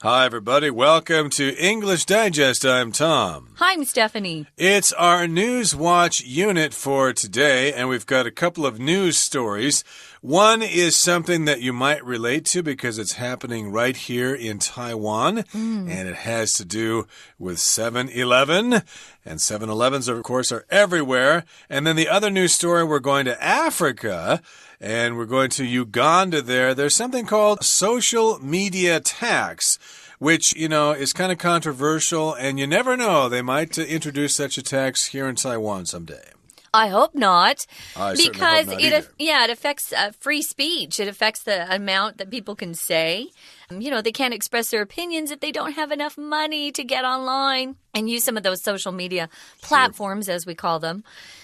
Hi, everybody. Welcome to English Digest. I'm Tom. Hi, I'm Stephanie. It's our News Watch unit for today, and we've got a couple of news stories. One is something that you might relate to because it's happening right here in Taiwan, and it has to do with 7-Eleven. And 7-Elevens, of course, are everywhere. And then the other news story, we're going to Africa, and we're going to Uganda there. There's something called social media tax, which, is kind of controversial, and you never know. They might introduce such a tax here in Taiwan someday. I hope not. Because it affects free speech. It affects the amount that people can say. They can't express their opinions if they don't have enough money to get online and use some of those social media platforms, as we call them.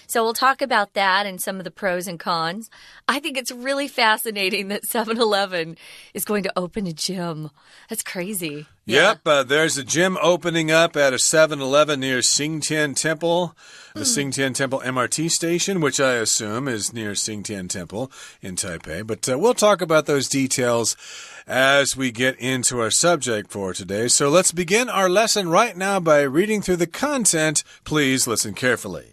So we'll talk about that and some of the pros and cons. I think it's really fascinating that 7-Eleven is going to open a gym. That's crazy. Yep, there's a gym opening up at a 7-Eleven near Xingtian Temple, the Xingtian Temple MRT station, which I assume is near Xingtian Temple in Taipei. But we'll talk about those details as we get into our subject for today. So let's begin our lesson right now by reading through the content. Please listen carefully.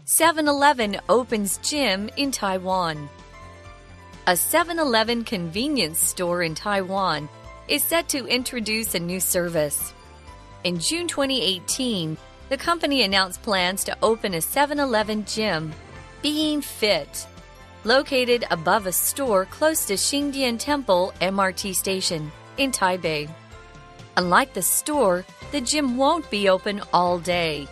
7-Eleven opens gym in Taiwan. A 7-Eleven convenience store in Taiwan is set to introduce a new service. In June 2018, the company announced plans to open a 7-Eleven gym, Being Fit, located above a store close to Xingdian Temple MRT station in Taipei. Unlike the store, the gym won't be open all day.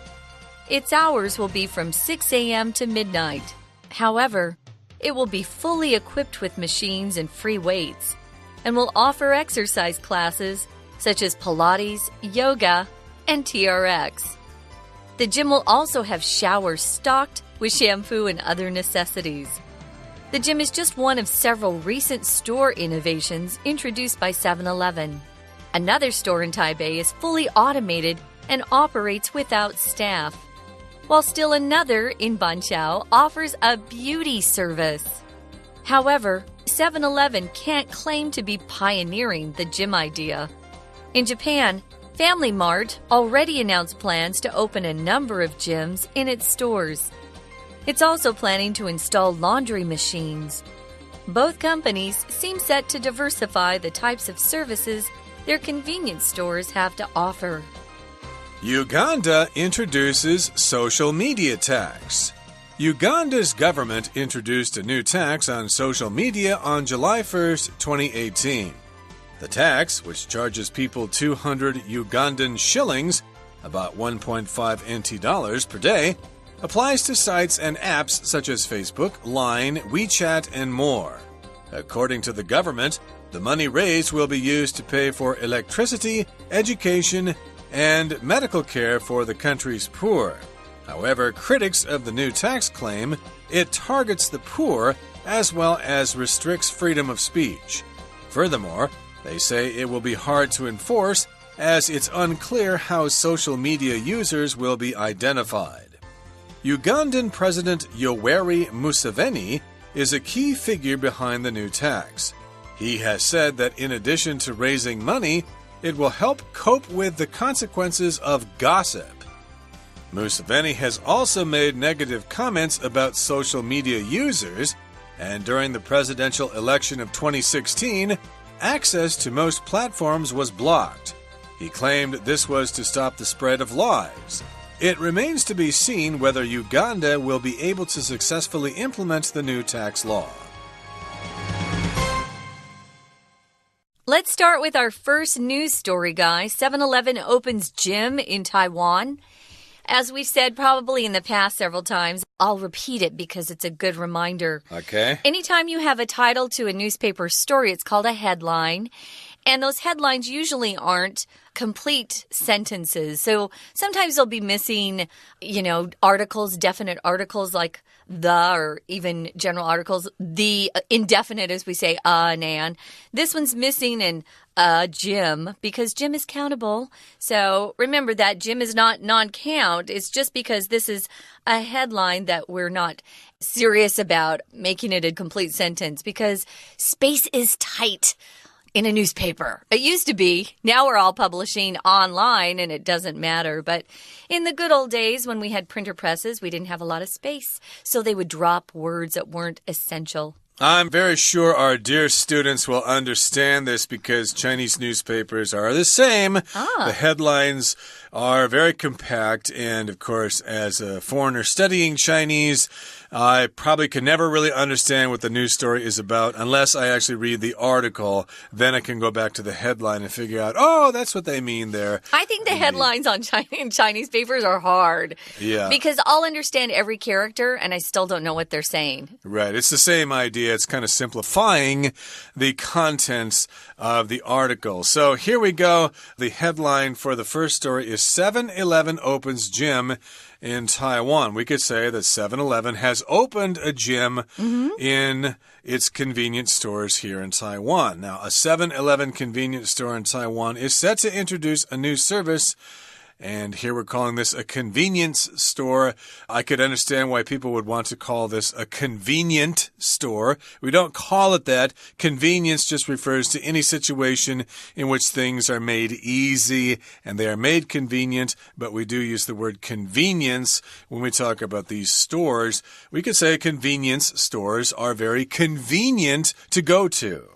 Its hours will be from 6 a.m. to midnight. However, it will be fully equipped with machines and free weights, and will offer exercise classes such as Pilates, yoga, and TRX. The gym will also have showers stocked with shampoo and other necessities. The gym is just one of several recent store innovations introduced by 7-Eleven. Another store in Taipei is fully automated and operates without staff, while still another in Banqiao offers a beauty service. However, 7-Eleven can't claim to be pioneering the gym idea. In Japan, Family Mart already announced plans to open a number of gyms in its stores. It's also planning to install laundry machines. Both companies seem set to diversify the types of services their convenience stores have to offer. Uganda introduces social media tax. Uganda's government introduced a new tax on social media on July 1st, 2018. The tax, which charges people 200 Ugandan shillings, about 1.5 NT dollars per day, applies to sites and apps such as Facebook, Line, WeChat, and more. According to the government, the money raised will be used to pay for electricity, education, and medical care for the country's poor. However, critics of the new tax claim it targets the poor as well as restricts freedom of speech. Furthermore, they say it will be hard to enforce as it's unclear how social media users will be identified. Ugandan President Yoweri Museveni is a key figure behind the new tax. He has said that in addition to raising money, it will help cope with the consequences of gossip. Museveni has also made negative comments about social media users, and during the presidential election of 2016, access to most platforms was blocked. He claimed this was to stop the spread of lies. It remains to be seen whether Uganda will be able to successfully implement the new tax law. Let's start with our first news story, guys. 7-Eleven opens gym in Taiwan. As we've said probably in the past several times, I'll repeat it because it's a good reminder. Okay. Anytime you have a title to a newspaper story, it's called a headline. And those headlines usually aren't complete sentences. So sometimes they'll be missing, articles, definite articles like the, or even general articles. The indefinite, as we say, an. This one's missing an gym because gym is countable. So remember that gym is not non-count. It's just because this is a headline that we're not serious about making it a complete sentence because space is tight in a newspaper. It used to be. Now we're all publishing online and it doesn't matter. But in the good old days when we had printer presses, we didn't have a lot of space. So they would drop words that weren't essential. I'm very sure our dear students will understand this because Chinese newspapers are the same. The headlines are very compact. And, of course, as a foreigner studying Chinese, I probably could never really understand what the news story is about unless I actually read the article. Then I can go back to the headline and figure out, oh, that's what they mean there. I think the headlines on in Chinese papers are hard. Yeah. Because I'll understand every character and I still don't know what they're saying. Right. It's the same idea. It's kind of simplifying the contents of the article. So here we go. The headline for the first story is 7-Eleven opens gym in Taiwan. We could say that 7-Eleven has opened a gym in its convenience stores here in Taiwan. Now, a 7-Eleven convenience store in Taiwan is set to introduce a new service. And here we're calling this a convenience store. I could understand why people would want to call this a convenient store. We don't call it that. Convenience just refers to any situation in which things are made easy and they are made convenient, but we do use the word convenience when we talk about these stores. We could say convenience stores are very convenient to go to.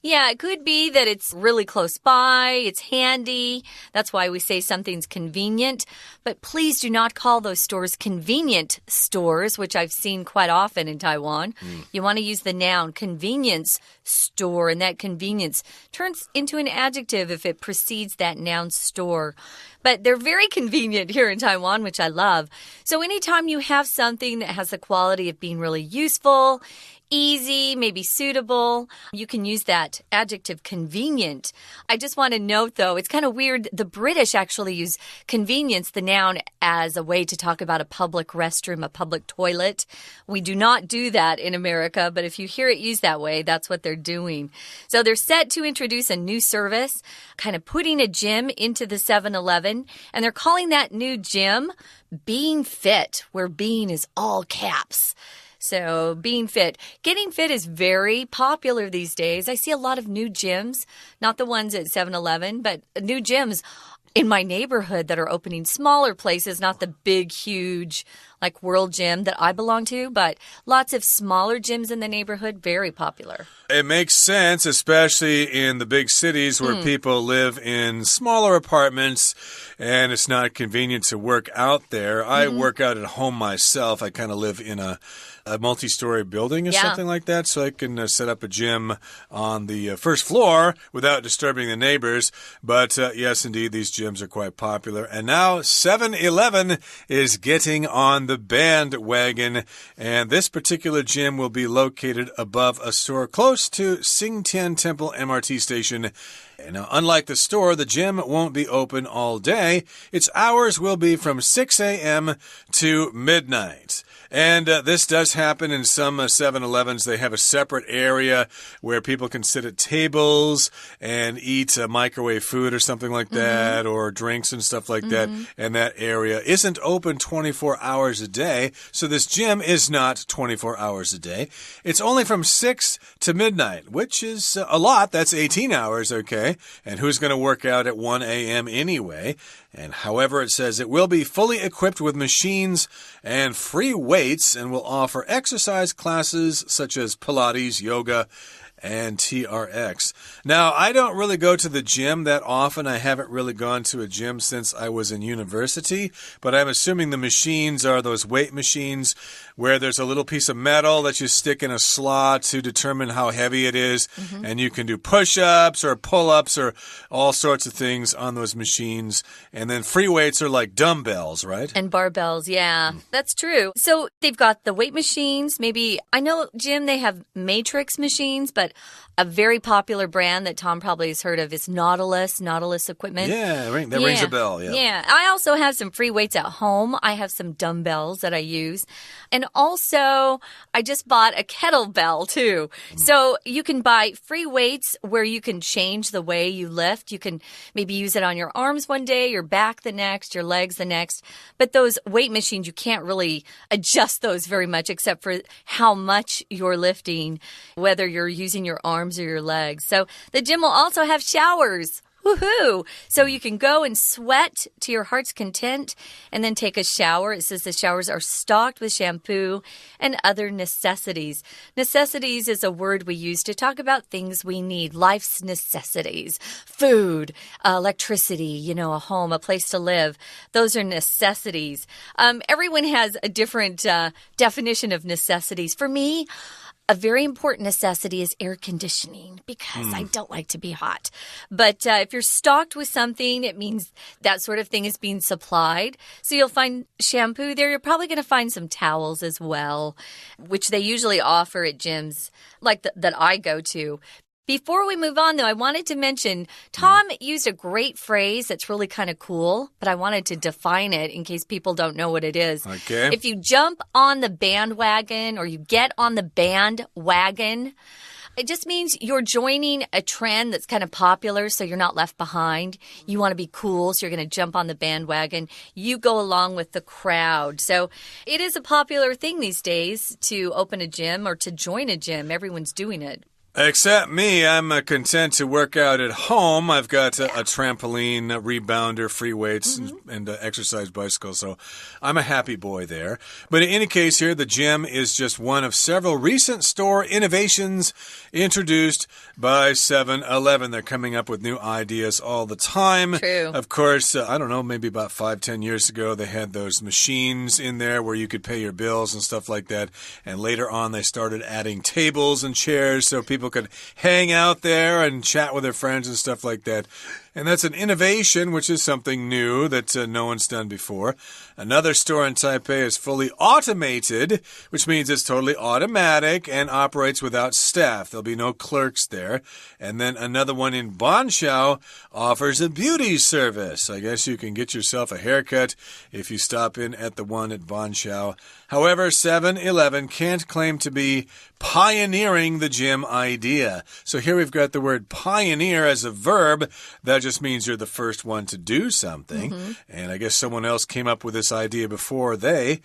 Yeah, it could be that it's really close by, it's handy. That's why we say something's convenient. But please do not call those stores convenient stores, which I've seen quite often in Taiwan. You want to use the noun convenience store, and that convenience turns into an adjective if it precedes that noun store. But they're very convenient here in Taiwan, which I love. So anytime you have something that has the quality of being really useful, easy, maybe suitable, you can use that adjective convenient. I just want to note, though, it's kind of weird. The British actually use convenience, the noun, as a way to talk about a public restroom, a public toilet. We do not do that in America, but if you hear it used that way, that's what they're doing. So they're set to introduce a new service, kind of putting a gym into the 7-Eleven, and they're calling that new gym Being Fit, where being is all caps. So being fit. Getting fit is very popular these days. I see a lot of new gyms, not the ones at 7-Eleven, but new gyms in my neighborhood that are opening, smaller places, not the big, huge, like World Gym that I belong to, but lots of smaller gyms in the neighborhood, very popular. It makes sense, especially in the big cities where people live in smaller apartments and it's not convenient to work out there. I work out at home myself. I kind of live in a multi-story building or something like that, so I can set up a gym on the first floor without disturbing the neighbors. But yes, indeed, these gyms are quite popular. And now 7-Eleven is getting on the bandwagon, and this particular gym will be located above a store close to Xingtian Temple MRT station. Now, unlike the store, the gym won't be open all day. Its hours will be from 6 a.m. to midnight. And this does happen in some 7-Elevens. They have a separate area where people can sit at tables and eat microwave food or something like that, or drinks and stuff like that. And that area isn't open 24 hours a day. So this gym is not 24 hours a day. It's only from 6 to midnight, which is a lot. That's 18 hours, okay? And who's going to work out at 1 a.m. anyway? And however, it says it will be fully equipped with machines and free weights and will offer exercise classes such as Pilates, yoga, and TRX. Now, I don't really go to the gym that often. I haven't really gone to a gym since I was in university, but I'm assuming the machines are those weight machines where there's a little piece of metal that you stick in a slot to determine how heavy it is, and you can do push-ups or pull-ups or all sorts of things on those machines. And then free weights are like dumbbells, right? And barbells, yeah, that's true. So they've got the weight machines. Maybe, I know, Jim, they have matrix machines, but a very popular brand that Tom probably has heard of is Nautilus equipment. Yeah, that rings a bell. Yeah. I also have some free weights at home. I have some dumbbells that I use. And also, I just bought a kettlebell too. So you can buy free weights where you can change the way you lift. You can maybe use it on your arms one day, your back the next, your legs the next. But those weight machines, you can't really adjust those very much except for how much you're lifting, whether you're using your arms or your legs. So the gym will also have showers. Woohoo! So you can go and sweat to your heart's content and then take a shower. It says the showers are stocked with shampoo and other necessities. Necessities is a word we use to talk about things we need, life's necessities. Food, electricity, a home, a place to live. Those are necessities. Everyone has a different definition of necessities. For me, a very important necessity is air conditioning because I don't like to be hot. But if you're stocked with something, it means that sort of thing is being supplied. So you'll find shampoo there. You're probably going to find some towels as well, which they usually offer at gyms like that I go to. Before we move on, though, I wanted to mention Tom used a great phrase that's really kind of cool, but I wanted to define it in case people don't know what it is. Okay. If you jump on the bandwagon or you get on the bandwagon, it just means you're joining a trend that's kind of popular, so you're not left behind. You want to be cool, so you're going to jump on the bandwagon. You go along with the crowd. So it is a popular thing these days to open a gym or to join a gym. Everyone's doing it. Except me, I'm content to work out at home. I've got a trampoline, a rebounder, free weights, and exercise bicycle, so I'm a happy boy there. But in any case here, the gym is just one of several recent store innovations introduced by 7-Eleven. They're coming up with new ideas all the time. True. Of course, I don't know, maybe about 5-10 years ago, they had those machines in there where you could pay your bills and stuff like that. And later on, they started adding tables and chairs so people could hang out there and chat with their friends and stuff like that. And that's an innovation, which is something new that no one's done before. Another store in Taipei is fully automated, which means it's totally automatic and operates without staff. There'll be no clerks there. And then another one in Banqiao offers a beauty service. I guess you can get yourself a haircut if you stop in at the one at Banqiao. However, 7-Eleven can't claim to be pioneering the gym idea. So here we've got the word pioneer as a verb. That just means you're the first one to do something. And I guess someone else came up with this idea before they.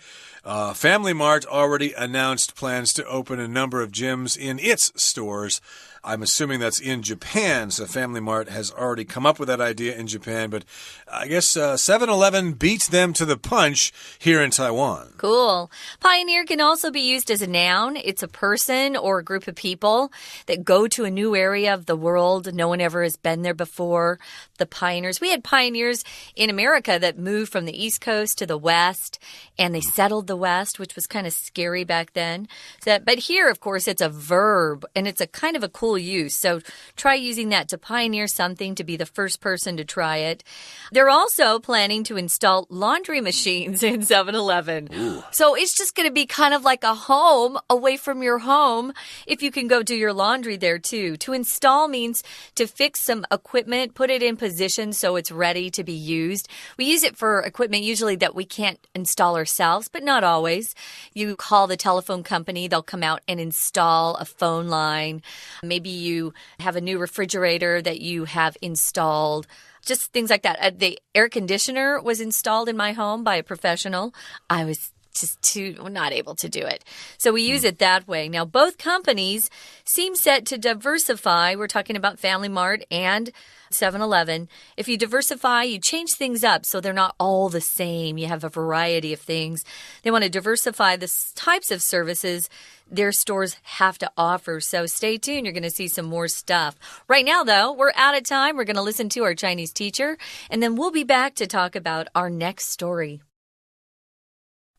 Family Mart already announced plans to open a number of gyms in its stores. I'm assuming that's in Japan, so Family Mart has already come up with that idea in Japan, but I guess 7-Eleven beats them to the punch here in Taiwan. Cool. Pioneer can also be used as a noun. It's a person or a group of people that go to a new area of the world. No one ever has been there before. The pioneers. We had pioneers in America that moved from the East Coast to the West, and they settled the West, which was kind of scary back then. But here, of course, it's a verb, and it's a kind of a cool use. So try using that to pioneer something, to be the first person to try it. They're also planning to install laundry machines in 7-Eleven. So it's just going to be kind of like a home away from your home if you can go do your laundry there too. To install means to fix some equipment, put it in position so it's ready to be used. We use it for equipment usually that we can't install ourselves, but not always. You call the telephone company, they'll come out and install a phone line. Maybe you have a new refrigerator that you have installed. Just things like that. The air conditioner was installed in my home by a professional. I was just not able to do it. So we use it that way. Now, both companies seem set to diversify. We're talking about Family Mart and 7-Eleven. If you diversify, you change things up so they're not all the same. You have a variety of things. They want to diversify the types of services their stores have to offer. So stay tuned. You're going to see some more stuff. Right now, though, we're out of time. We're going to listen to our Chinese teacher, and then we'll be back to talk about our next story.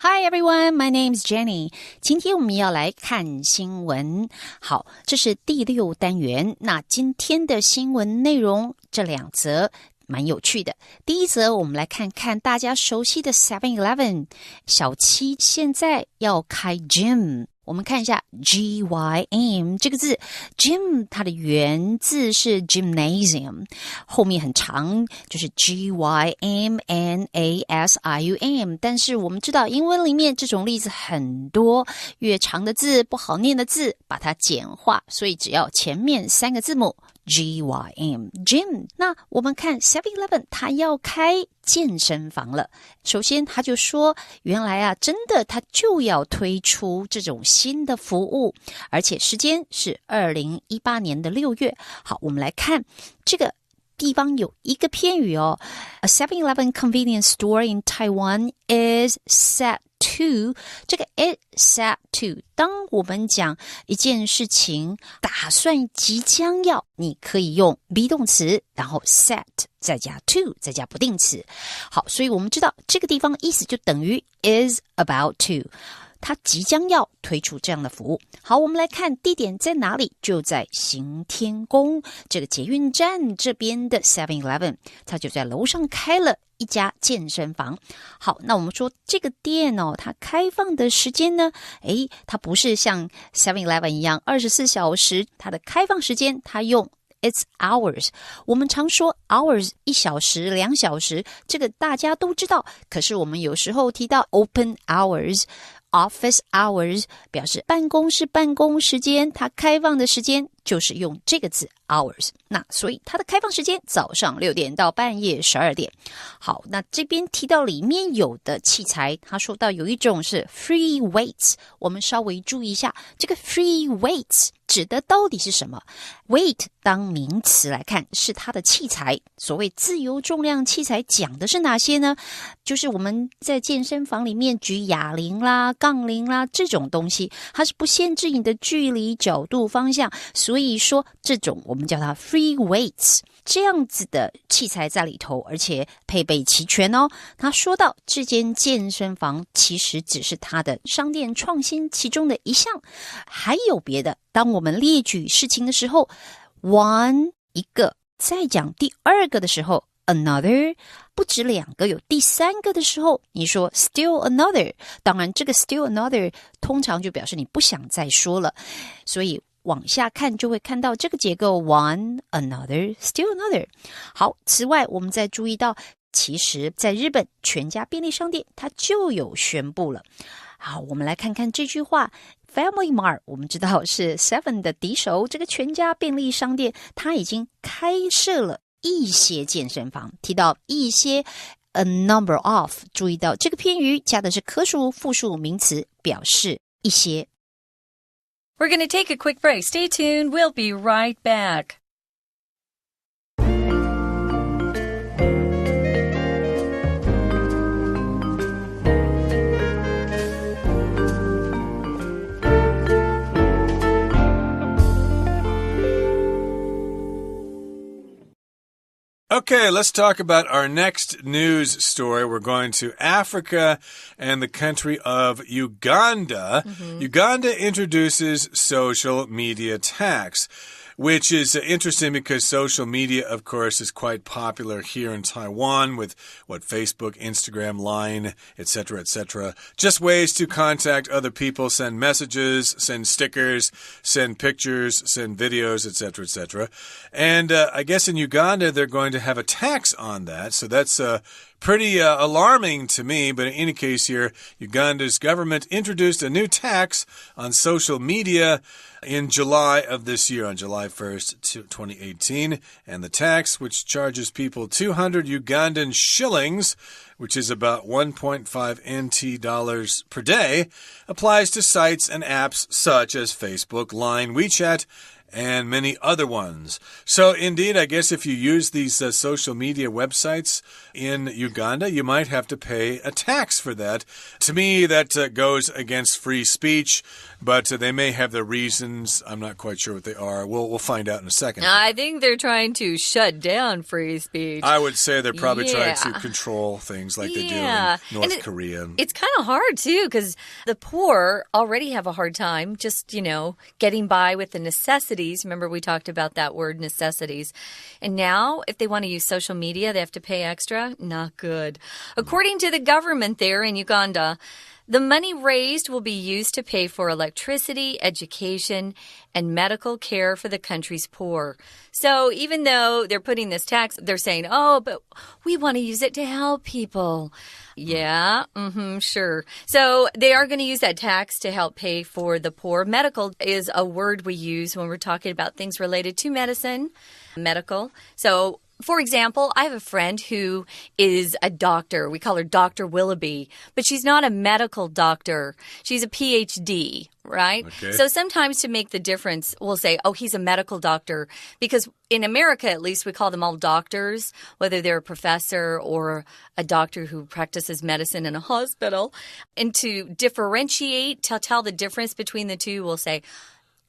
Hi everyone, my name is Jenny. 今天我们要来看新闻。好，这是第6单元。那今天的新闻内容这2则蛮有趣的。第一则我们来看看大家熟悉的 7-Eleven。小七现在要开 gym。我们看一下 gym 这个字 gym 它的原字是 gymnasium 后面很长就是 gymnasium 但是我们知道英文里面这种例子很多越长的字不好念的字把它简化所以只要前面3个字母gym gym 那我们看 7-Eleven 它要开健身房了首先他就说原来啊真的他就要推出这种新的服务而且时间是2018年的6月好我们来看这个地方有一个片语哦 A 7-Eleven convenience store in Taiwan is set to 这个 is set to 当我们讲一件事情打算即将要你可以用 be 动词然后 set 再加 to 再加不定词好所以我们知道这个地方意思就等于 is about to它即将要推出这样的服务好我们来看地点在哪里就在行天宫这个捷运站这边的 7-Eleven 它就在楼上开了一家健身房好那我们说这个店哦它开放的时间呢它不是像 7-Eleven 一样24小时它的开放时间它用It's hours 我们常说 hours 1小时2小时这个大家都知道可是我们有时候提到 open hours office hours 表示办公室办公时间它开放的时间就是用这个字 hours 那所以它的开放时间早上6点到半夜12点好那这边提到里面有的器材他说到有一种是 free weights 我们稍微注意一下这个 free weights 指的到底是什么 weight 当名词来看是它的器材所谓自由重量器材讲的是哪些呢就是我们在健身房里面举哑铃啦杠铃啦这种东西它是不限制你的距离角度方向所以说这种我们叫它 free weights 这样子的器材在里头而且配备齐全哦他说到这间健身房其实只是他的商店创新其中的一项还有别的当我们列举事情的时候 one 一个再讲第二个的时候 another 不止2个有第3个的时候你说 still another 当然这个 still another 通常就表示你不想再说了所以往下看就会看到这个结构 one, another, still another 好此外我们再注意到其实在日本全家便利商店它就有宣布了好我们来看看这句话 Family Mart 我们知道是 Seven 的敌手这个全家便利商店它已经开设了一些健身房提到一些 a number of 注意到这个片语加的是可数复数名词表示一些We're going to take a quick break. Stay tuned. We'll be right back. Okay, let's talk about our next news story. We're going to Africa and the country of Uganda. Uganda introduces social media tax, which is interesting because social media, of course, is quite popular here in Taiwan with Facebook, Instagram, Line, etc., etc. Just ways to contact other people, send messages, send stickers, send pictures, send videos, etc., etc. And I guess in Uganda, they're going to have a tax on that. So that's pretty alarming to me, but in any case here, Uganda's government introduced a new tax on social media in July of this year, on July 1st, 2018. And the tax, which charges people 200 Ugandan shillings, which is about 1.5 NT dollars per day, applies to sites and apps such as Facebook, Line, WeChat, and many other ones. So indeed, I guess if you use these social media websites in Uganda, you might have to pay a tax for that. To me, that goes against free speech, but they may have their reasons. I'm not quite sure what they are. We'll find out in a second. I think they're trying to shut down free speech. I would say they're probably trying to control things like they do in North Korea. It's kind of hard, too, because the poor already have a hard time just, getting by with the necessities. Remember, we talked about that word, necessities. And now, if they want to use social media, they have to pay extra. Not good. According to the government there in Uganda, The money raised will be used to pay for electricity, education, and medical care for the country's poor. So even though they're putting this tax, they're saying, oh, but we want to use it to help people. Yeah, sure. So they are going to use that tax to help pay for the poor. Medical is a word we use when we're talking about things related to medicine, medical. So for example, I have a friend who is a doctor. We call her Dr. Willoughby, but she's not a medical doctor. She's a PhD, right? Okay. So sometimes to make the difference, we'll say, oh, he's a medical doctor. Because in America, at least, we call them all doctors, whether they're a professor or a doctor who practices medicine in a hospital. And to differentiate, to tell the difference between the two, we'll say,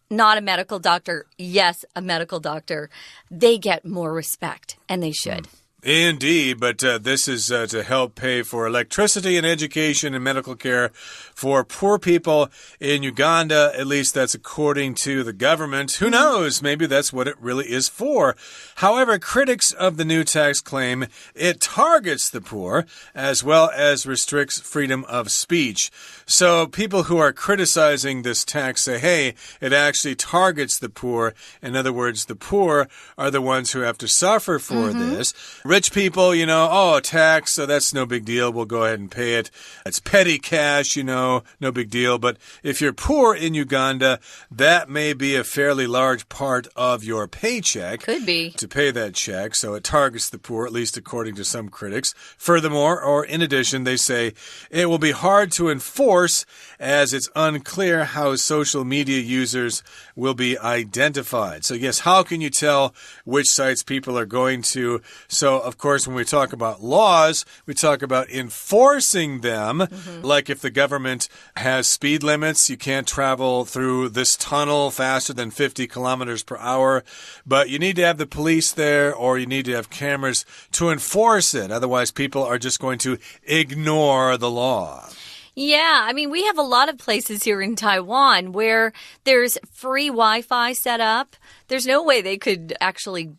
not a medical doctor, yes, a medical doctor. They get more respect, and they should. Indeed, but this is to help pay for electricity and education and medical care for poor people in Uganda. At least that's according to the government. Who knows? Maybe that's what it really is for. However, critics of the new tax claim it targets the poor as well as restricts freedom of speech. So people who are criticizing this tax say, hey, it actually targets the poor. In other words, the poor are the ones who have to suffer for this. Rich people, oh, tax, so that's no big deal. We'll go ahead and pay it. It's petty cash, no big deal. But if you're poor in Uganda, that may be a fairly large part of your paycheck. Could be. To pay that check. So it targets the poor, at least according to some critics. Furthermore, or in addition, they say it will be hard to enforce as it's unclear how social media users will be identified. So yes, how can you tell which sites people are going to? So, of course, when we talk about laws, we talk about enforcing them. Like if the government has speed limits, you can't travel through this tunnel faster than 50 kilometers per hour. But you need to have the police there, or you need to have cameras to enforce it. Otherwise, people are just going to ignore the law. Yeah, I mean, we have a lot of places here in Taiwan where there's free Wi-Fi set up. There's no way they could actually,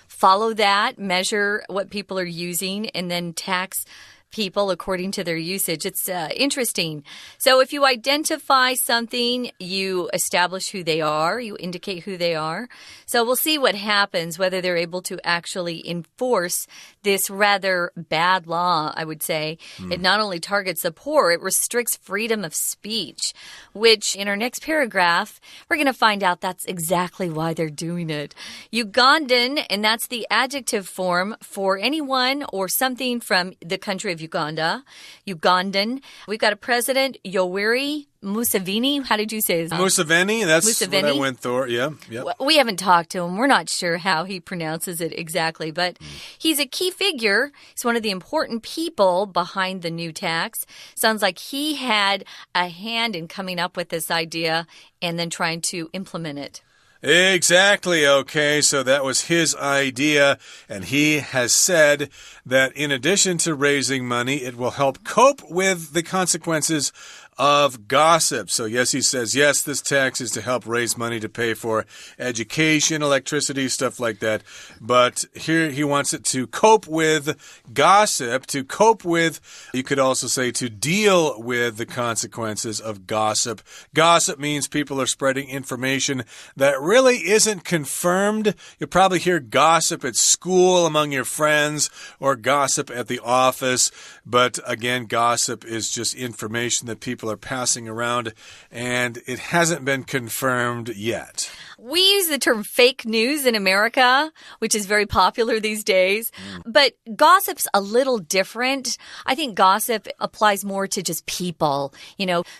follow that, measure what people are using, and then tax people according to their usage. It's interesting. So if you identify something, you establish who they are, you indicate who they are. So we'll see what happens, whether they're able to actually enforce this rather bad law, I would say. It not only targets the poor, it restricts freedom of speech, which in our next paragraph, we're going to find out that's exactly why they're doing it. Ugandan, and that's the adjective form for anyone or something from the country of Uganda. Ugandan. We've got a president, Yoweri Museveni. How did you say his name? Museveni, that's Museveni? what I went through. Yeah. We haven't talked to him. We're not sure how he pronounces it exactly, but he's a key figure. He's one of the important people behind the new tax. Sounds like he had a hand in coming up with this idea and then trying to implement it. Exactly. Okay, so that was his idea, and he has said that in addition to raising money, it will help cope with the consequences of gossip. So yes, he says, yes, this tax is to help raise money to pay for education, electricity, stuff like that. But here he wants it to cope with gossip, to cope with, you could also say, to deal with the consequences of gossip. Gossip means people are spreading information that really isn't confirmed. You'll probably hear gossip at school among your friends or gossip at the office. But again, gossip is just information that people are passing around, and it hasn't been confirmed yet. We use the term fake news in America, which is very popular these days. But gossip's a little different. I think gossip applies more to just people,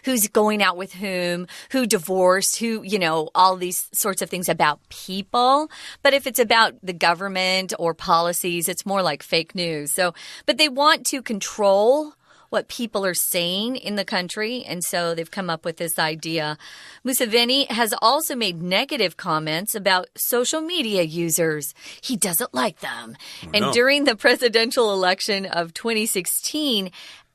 who's going out with whom, who divorced, who, all these sorts of things about people. But if it's about the government or policies, it's more like fake news. But they want to control what people are saying in the country, and so they've come up with this idea. Museveni has also made negative comments about social media users. He doesn't like them. And during the presidential election of 2016,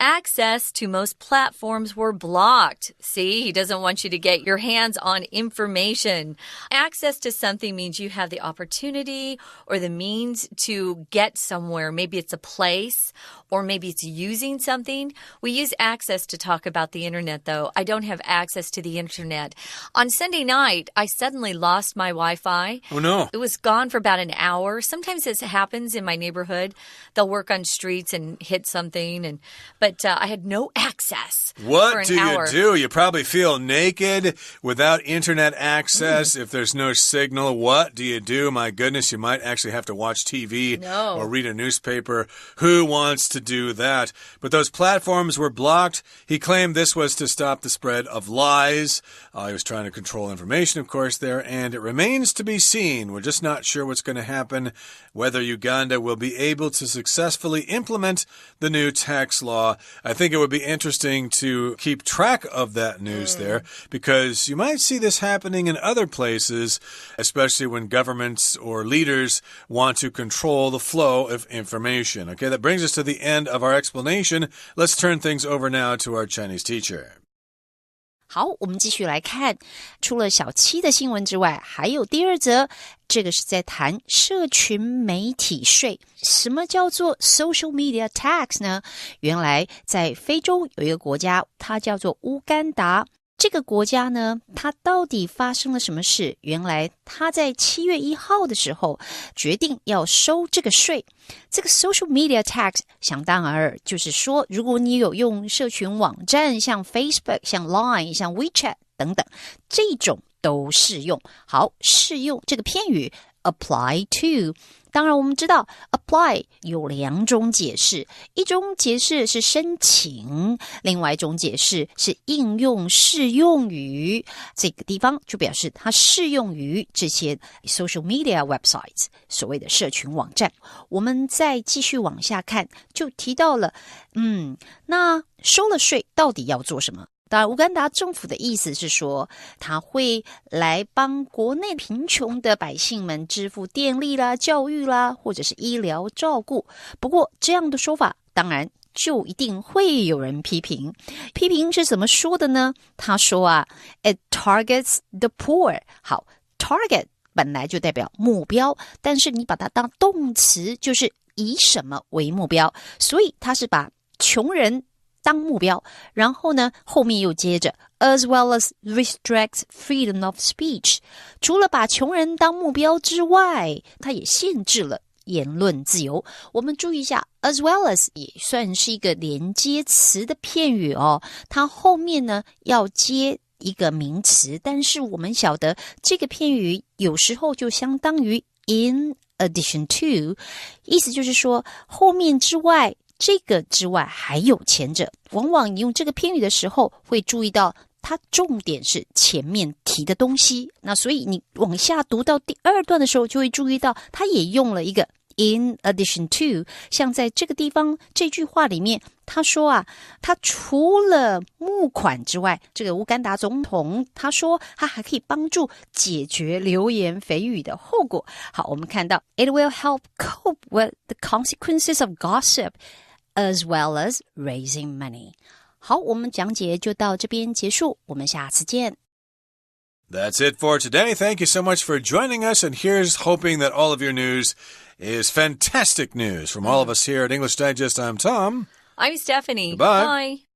Access to most platforms were blocked. See, he doesn't want you to get your hands on information. Access to something means you have the opportunity or the means to get somewhere. Maybe it's a place or maybe it's using something. We use access to talk about the internet, though. I don't have access to the internet. On Sunday night, I suddenly lost my Wi-Fi. Oh, no. It was gone for about an hour. Sometimes this happens in my neighborhood. They'll work on streets and hit something, but I had no access for an hour. What do you do? You probably feel naked without internet access. If there's no signal, what do you do? My goodness, you might actually have to watch TV or read a newspaper. Who wants to do that? But those platforms were blocked. He claimed this was to stop the spread of lies. He was trying to control information, of course, there, and it remains to be seen. We're just not sure what's going to happen, whether Uganda will be able to successfully implement the new tax law. I think it would be interesting to keep track of that news there, because you might see this happening in other places, especially when governments or leaders want to control the flow of information. Okay, that brings us to the end of our explanation. Let's turn things over now to our Chinese teacher. 好，我们继续来看，除了小七的新闻之外，还有第二则，这个是在谈社群媒体税。什么叫做 social media tax 呢？原来在非洲有一个国家，它叫做乌干达。这个国家呢，它到底发生了什么事？原来它在7月1号的时候决定要收这个税。这个 social media tax 想当然尔，就是说如果你有用社群网站，像 Facebook、像 Line、像 WeChat 等等，这种都适用。好，适用这个片语 apply to， 当然我们知道 apply 有2种解释，一种解释是申请，另外一种解释是应用适用于，这个地方就表示它适用于这些 social media websites， 所谓的社群网站。我们再继续往下看，就提到了那收了税到底要做什么？当然，乌干达政府的意思是说，他会来帮国内贫穷的百姓们支付电力啦、教育啦，或者是医疗照顾。不过，这样的说法当然就一定会有人批评。批评是怎么说的呢？他说it targets the poor。好 ，target 本来就代表目标，但是你把它当动词，就是以什么为目标，所以他是把穷人当目标，然后呢，后面又接着 as well as restricts freedom of speech。 除了把穷人当目标之外，它也限制了言论自由。我们注意一下 as well as 也算是一个连接词的片语哦，它后面呢要接一个名词，但是我们晓得这个片语有时候就相当于 in addition to， 意思就是说后面之外，这个之外还有前者。往往你用这个片语的时候会注意到它重点是前面提的东西，那所以你往下读到第2段的时候就会注意到它也用了一个 in addition to。 像在这个地方这句话里面他说他除了募款之外，这个乌干达总统他说他还可以帮助解决流言蜚语的后果。好，我们看到 it will help cope with the consequences of gossip as well as raising money。 好，我们讲解就到这边结束，我们下次见。That's it for today. Thank you so much for joining us, and here's hoping that all of your news is fantastic news. From all of us here at English Digest, I'm Tom. I'm Stephanie. Bye. Bye.